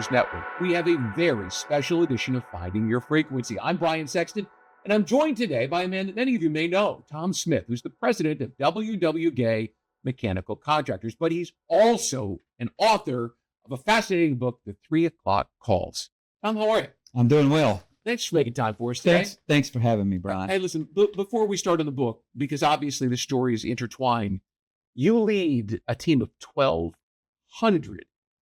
News Network, we have a very special edition of Finding Your Frequency. I'm Brian Sexton, and I'm joined today by a man that many of you may know, Tom Smith, who's the president of W.W. Mechanical Contractors, but he's also an author of a fascinating book, The 3 O'Clock Calls. Tom, how are you? I'm doing well. Thanks for making time for us today. Thanks for having me, Brian. Hey, listen, before we start on the book, because obviously the story is intertwined, you lead a team of 1,200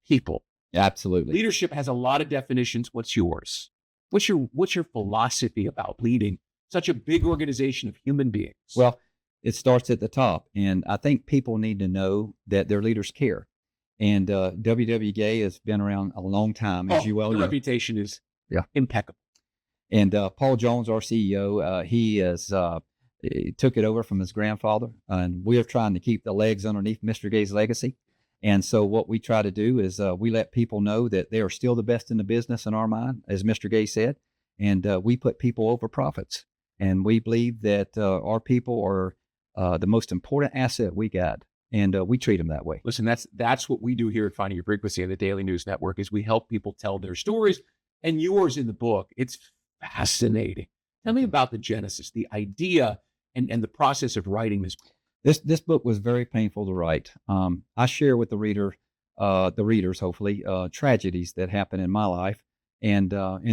people. Absolutely. Leadership has a lot of definitions. What's yours? What's your philosophy about leading such a big organization of human beings? Well, it starts at the top, and I think people need to know that their leaders care. And WWGA has been around a long time, as you well know. The reputation is impeccable. And Paul Jones, our CEO, he took it over from his grandfather, and we are trying to keep the legs underneath Mr. Gay's legacy. And so what we try to do is we let people know that they are still the best in the business in our mind, as Mr. Gay said, and we put people over profits. And we believe that our people are the most important asset we got, and we treat them that way. Listen, that's what we do here at Finding Your Frequency and the Daily News Network is we help people tell their stories, and yours in the book. It's fascinating. Tell me about the genesis, the idea, and the process of writing this book. This book was very painful to write. I share with the readers, hopefully, tragedies that happened in my life, and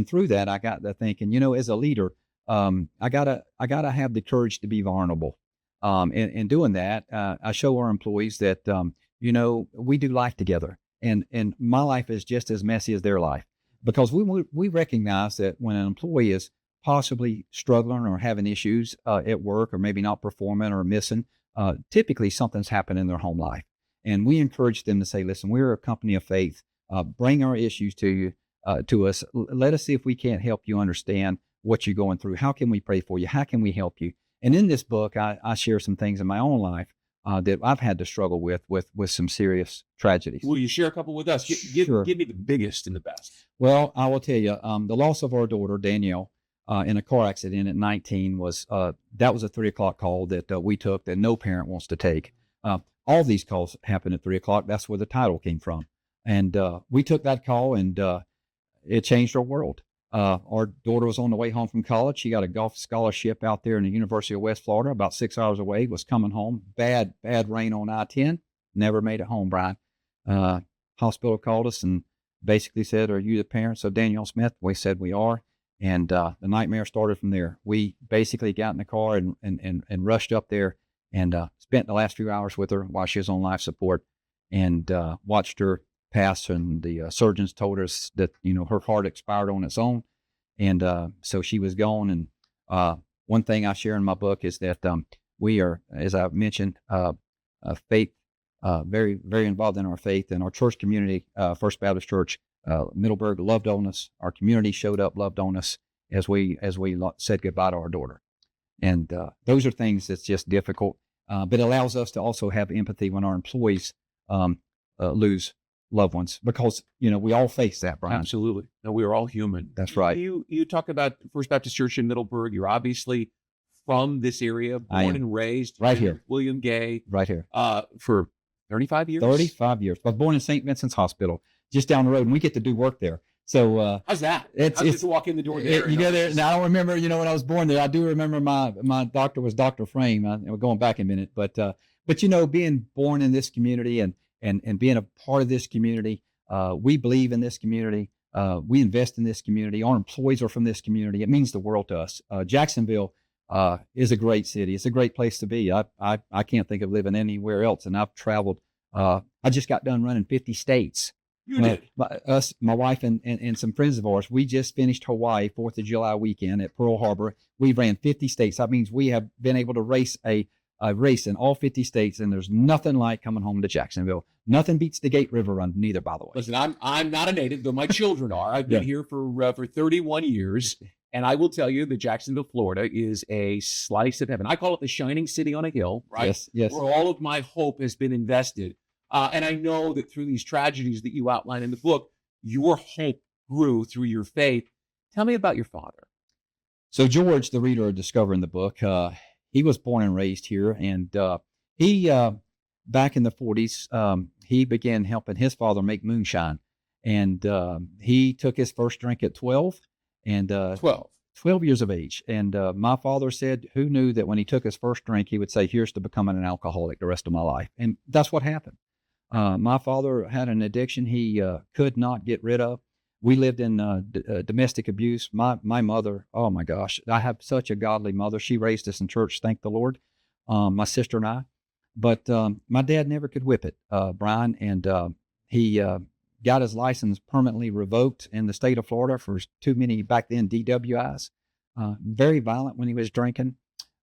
through that, I got to thinking, as a leader, I gotta have the courage to be vulnerable. In doing that, I show our employees that we do life together, and my life is just as messy as their life, because we recognize that when an employee is possibly struggling or having issues at work, or maybe not performing or missing. Typically something's happened in their home life. And we encourage them to say, listen, we're a company of faith. Bring our issues to us. Let us see if we can't help you understand what you're going through. How can we pray for you? How can we help you? And in this book, I share some things in my own life that I've had to struggle with some serious tragedies. Will you share a couple with us? Sure. Give me the biggest and the best. Well, I will tell you, the loss of our daughter, Danielle, in a car accident at 19 was a 3 o'clock call that we took that no parent wants to take. All these calls happen at 3 o'clock. That's where the title came from. And we took that call, and it changed our world. Our daughter was on the way home from college. She got a golf scholarship out there in the University of West Florida, about 6 hours away, was coming home. Bad rain on I-10. Never made it home, Brian. Hospital called us and basically said, "Are you the parents of Danielle Smith?" We said we are. And the nightmare started from there. We basically got in the car and rushed up there and spent the last few hours with her while she was on life support, and watched her pass. And the surgeons told us that, her heart expired on its own. And so she was gone. And one thing I share in my book is that we are, as I've mentioned, faith, very, very involved in our faith, and our church community, First Baptist Church, Middleburg, loved on us. Our community showed up, loved on us as we said goodbye to our daughter. And those are things that's just difficult, but it allows us to also have empathy when our employees lose loved ones, because we all face that, Brian. Absolutely. No, we are all human. That's right. You talk about First Baptist Church in Middleburg. You're obviously from this area, born and raised right here. William Gay, right here, for 35 years. 35 years. I was born in St. Vincent's Hospital, just down the road, and we get to do work there. So how's that? How's it to walk in the door there? You go there. Now, I don't remember, when I was born there. I do remember my doctor was Dr. Frame. We're going back a minute, but being born in this community and being a part of this community, we believe in this community. We invest in this community. Our employees are from this community. It means the world to us. Jacksonville is a great city. It's a great place to be. I can't think of living anywhere else, and I've traveled. I just got done running 50 states. You did. My wife and some friends of ours, we just finished Hawaii 4th of July weekend at Pearl Harbor. We ran 50 states. That means we have been able to race a race in all 50 states, and there's nothing like coming home to Jacksonville. Nothing beats the Gate River Run neither, by the way. Listen, I'm not a native, though my children are. I've been here for 31 years, and I will tell you that Jacksonville, Florida is a slice of heaven. I call it the shining city on a hill, right? Yes. Where all of my hope has been invested. And I know that through these tragedies that you outline in the book, your hope grew through your faith. Tell me about your father. So George, the reader, discovered in the book, he was born and raised here, and he back in the 40s, he began helping his father make moonshine. And he took his first drink at 12 and 12 years of age. And my father said, who knew that when he took his first drink, he would say, here's to becoming an alcoholic the rest of my life. And that's what happened. My father had an addiction he could not get rid of. We lived in domestic abuse. My mother, oh my gosh, I have such a godly mother. She raised us in church, thank the Lord, my sister and I. But my dad never could whip it, Brian, and he got his license permanently revoked in the state of Florida for too many, back then, DWIs. Very violent when he was drinking.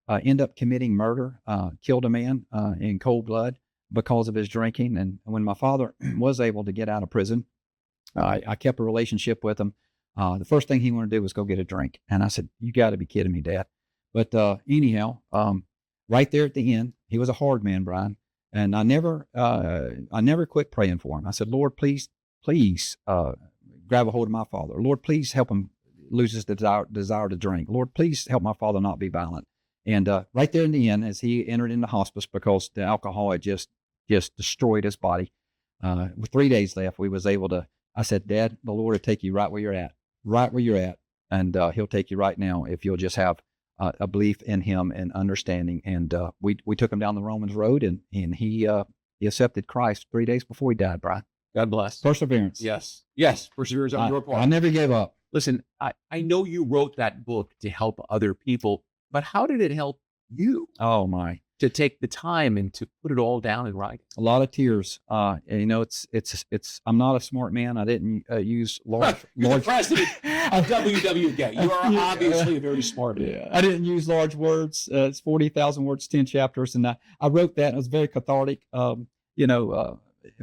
Ended up committing murder, killed a man in cold blood because of his drinking. And when my father was able to get out of prison, I kept a relationship with him. The first thing he wanted to do was go get a drink. And I said, you got to be kidding me, Dad. But anyhow, right there at the end, he was a hard man, Brian. And I never quit praying for him. I said, Lord, please grab a hold of my father. Lord, please help him lose his desire to drink. Lord, please help my father not be violent. And right there in the end, as he entered into hospice because the alcohol had just destroyed his body, with 3 days left, we was able to, I said, Dad, the Lord will take you right where you're at. And he'll take you right now if you'll just have a belief in him and understanding. And we took him down the Romans road, and he accepted Christ 3 days before he died, Brian. God bless. Perseverance. Yes. Perseverance on your part. I never gave up. Listen, I know you wrote that book to help other people, but how did it help you? Oh my! To take the time and to put it all down in writing. A lot of tears. It's. I'm not a smart man. I didn't use large. You're the president of WWG. You are obviously a very smart man. Yeah. I didn't use large words. It's 40,000 words, 10 chapters, and I wrote that. And it was very cathartic.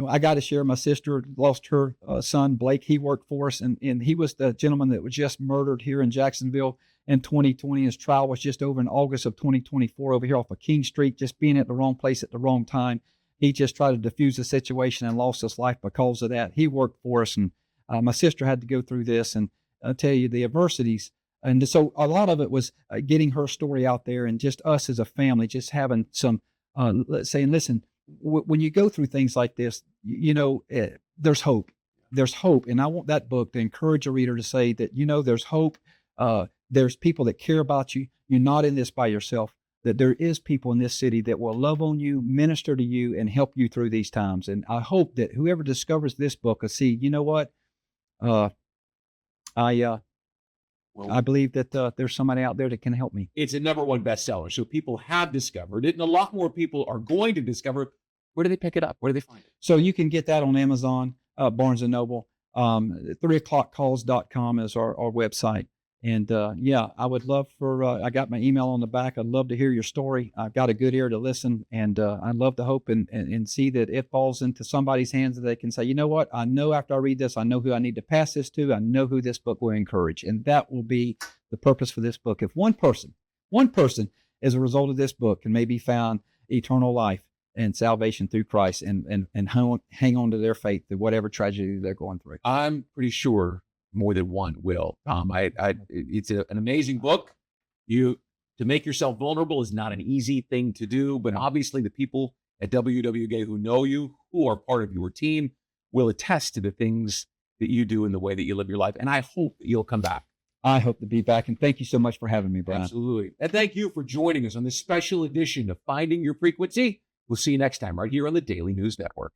I got to share. My sister lost her son, Blake. He worked for us, and he was the gentleman that was just murdered here in Jacksonville in 2020. His trial was just over in August of 2024 over here off of King Street, just being at the wrong place at the wrong time. He just tried to diffuse the situation and lost his life because of that. He worked for us, and my sister had to go through this, and I'll tell you the adversities. And so a lot of it was getting her story out there, and just us as a family, just having some, saying, listen, when you go through things like this, there's hope. There's hope. And I want that book to encourage a reader to say that, there's hope. There's people that care about you. You're not in this by yourself, that there is people in this city that will love on you, minister to you, and help you through these times. And I hope that whoever discovers this book will see, you know what? I believe that there's somebody out there that can help me. It's a #1 bestseller. So people have discovered it, and a lot more people are going to discover it. Where do they pick it up? Where do they find it? So you can get that on Amazon, Barnes & Noble. 3o'clockcalls.com is our website. And I would love for, I got my email on the back. I'd love to hear your story. I've got a good ear to listen, and I'd love to hope and see that it falls into somebody's hands that they can say, you know what, I know after I read this, I know who I need to pass this to. I know who this book will encourage. And that will be the purpose for this book. If one person, as a result of this book, can maybe found eternal life and salvation through Christ and hang on to their faith through whatever tragedy they're going through. I'm pretty sure more than one will. It's an amazing book. To make yourself vulnerable is not an easy thing to do, but obviously the people at WWG who know you, who are part of your team, will attest to the things that you do and the way that you live your life. And I hope that you'll come back. I hope to be back. And thank you so much for having me, Brian. Absolutely. And thank you for joining us on this special edition of Finding Your Frequency. We'll see you next time right here on the Daily News Network.